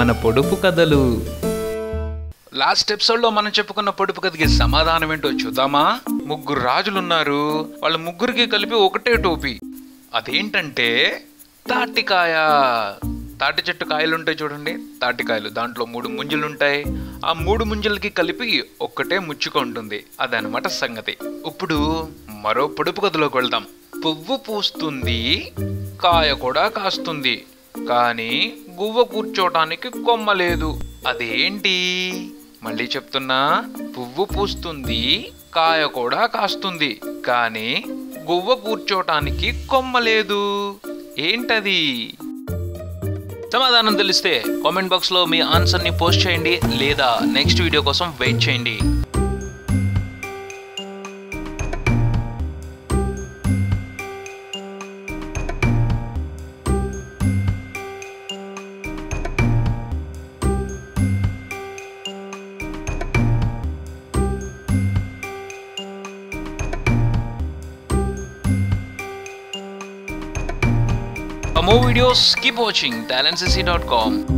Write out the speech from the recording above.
మన పొడుపు కథలు. లాస్ట్ ఎపిసోడ్లో మనం చెప్పుకున్న పొడుపు కథకి సమాధానం ఏంటో చూద్దామా? ముగ్గురు రాజులున్నారు. వాళ్ళ ముగ్గురికి కలిపి ఒకటే టోపీ. అదేంటంటే తాటికాయ. తాటి చెట్టు కాయలు ఉంటాయి చూడండి, తాటికాయలు. దాంట్లో 3 ముంజలు ఉంటాయి. ఆ 3 ముంజలకి కలిపి ఒక్కటే ముచ్చుక ఉంటుంది. అదనమాట సంగతి. ఇప్పుడు మరో పొడుపు కథలోకి వెళ్దాం. పువ్వు పూస్తుంది, కాయ కూడా కాస్తుంది, కానీ గువ్వ కూర్చోటానికి కొమ్మ లేదు. అదేంటి? మళ్ళీ చెప్తున్నా, పువ్వు పూస్తుంది, కాయ కూడా కాస్తుంది, కానీ గువ్వ కూర్చోటానికి కొమ్మ లేదు. ఏంటది? సమాధానం తెలిస్తే కామెంట్ బాక్స్లో మీ ఆన్సర్ని పోస్ట్ చేయండి, లేదా నెక్స్ట్ వీడియో కోసం వెయిట్ చేయండి. For more videos, keep watching talentscc.com.